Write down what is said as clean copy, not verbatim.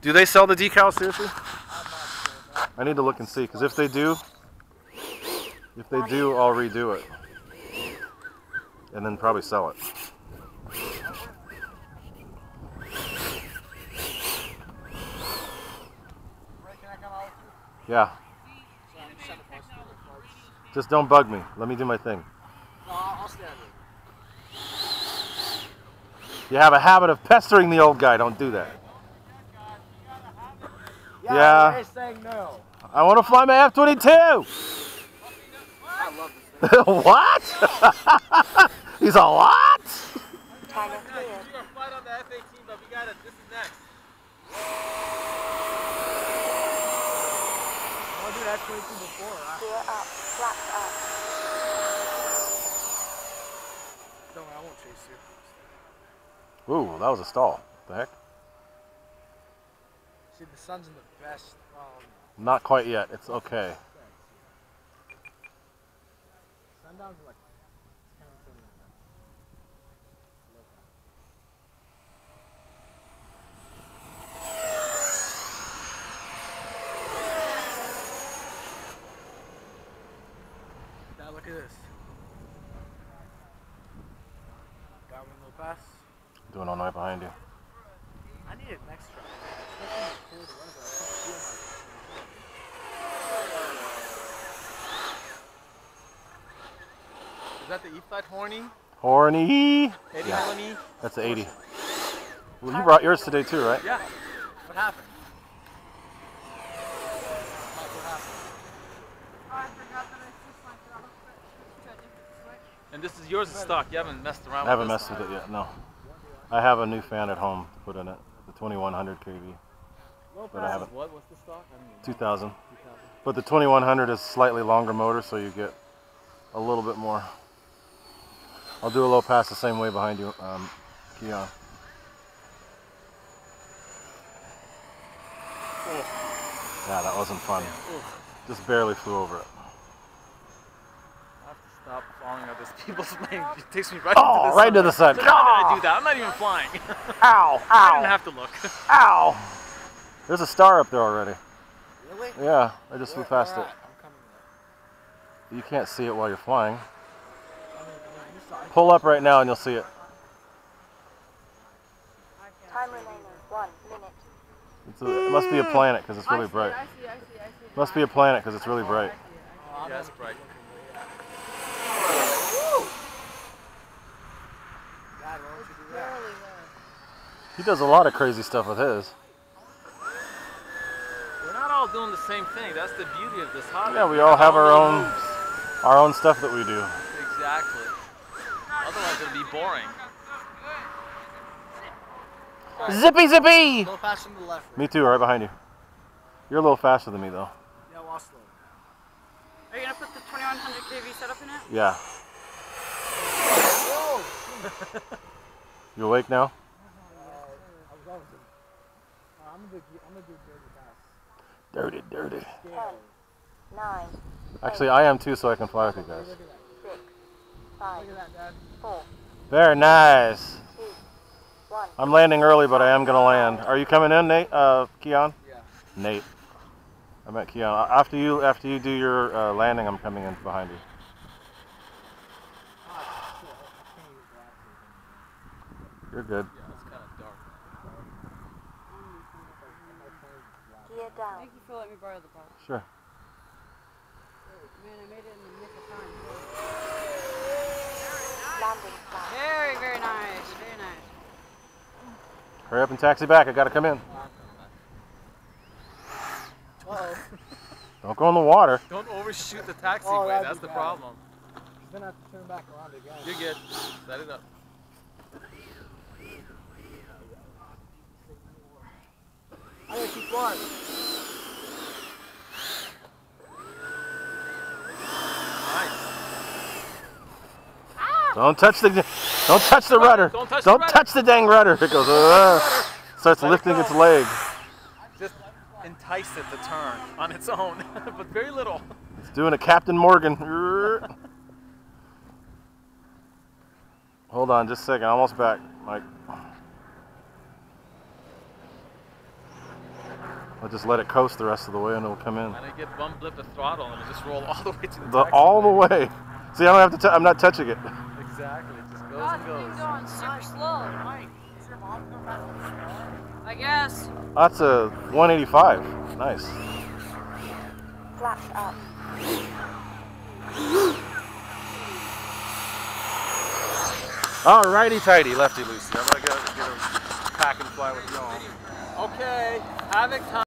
Do they sell the decals, seriously? I need to look and see, because if they do, I'll redo it. And then probably sell it. Yeah. Just don't bug me. Let me do my thing. I'll stand it. You have a habit of pestering the old guy. Don't do that. Yeah. Saying no. I want to fly my F-22. I love this thing. What? He's a what? Kind of clear. We're gonna fight on the F-18, but we got it. This is next. I want to do the F-22 before. Gear up. Flaps up. Don't worry, I won't chase you. Ooh, that was a stall. What the heck? See, the sun's in the best. Not quite yet. It's okay. Sundown's like 10 or 20 minutes. Now look at this. Got one little pass. Doing all night behind you. I need an extra. Is that the Eflite horny? Horny. 80 Yeah. horny? That's the 80. Well, you brought yours today too, right? Yeah. What happened? And this is yours in stock. You haven't messed around with it. I haven't messed with it yet, no. I have a new fan at home to put in it, the 2100 kV. But I haven't. What's the stock? I mean, 2000. But the 2100 is slightly longer motor, so you get a little bit more. I'll do a low pass the same way behind you, Keon. Yeah, that wasn't fun. Just barely flew over it. I have to stop falling out this people's lane. It takes me right Oh, right into the sun. So how did I do that? I'm not even flying. Ow! I Ow! didn't have to look. Ow! There's a star up there already. Really? Yeah, I just flew past it. I'm coming there. You can't see it while you're flying. Pull up right now and you'll see it. Time remaining 1 minute. It must be a planet because it's really bright. I see. Must be a planet because it's really bright. Yeah, it's bright. God, why don't you do that? He does a lot of crazy stuff with his. We're not all doing the same thing. That's the beauty of this hobby. Yeah, we all have our own stuff that we do. Exactly. Otherwise, it'd be boring. Zippy, zippy! A little faster to the left. Me too, right behind you. You're a little faster than me though. Yeah, well, slow. Are you gonna put the 2100 kV setup in it? Yeah. Whoa! You awake now? I'm gonna do dirty pass. Dirty. 10, 9, Actually, I am too, so I can fly with you guys. 6, 5, Look at that, Dad. 4, Very nice. 2, 1. I'm landing early, but I am gonna land. Are you coming in, Nate? Keon? Yeah. Nate. I meant Keon. After you do your landing, I'm coming in behind you. You're good. Yeah, it's kind of dark. Gear down. Thank you for letting me borrow the box. Sure. Man, I made it in the nick of time. Landing flag. Very nice. Very nice. Hurry up and taxi back. I gotta come in. Uh-oh. Don't go in the water. Don't overshoot the taxiway. That's the problem. Then I have to turn back around again. You're good. Set it up. I gotta keep flying. Nice. Don't touch the rudder. Don't touch the Don't rudder. touch the dang rudder. It goes. Starts Let it lifting go. its leg. Just entice it to turn on its own, but very little. It's doing a Captain Morgan. Hold on, just a second. Almost back, Mike. I'll just let it coast the rest of the way and it'll come in. And I get bum blip the throttle and it'll just roll all the way to the All the taxiway. way. See, I don't have to. I'm not touching it. Exactly. It just goes God, and the thing's goes. going super slow. I guess. That's a 185. Nice. Flaps up. Alrighty tighty, lefty loosey. I'm gonna get a pack and fly with y'all. Okay. Havoc time.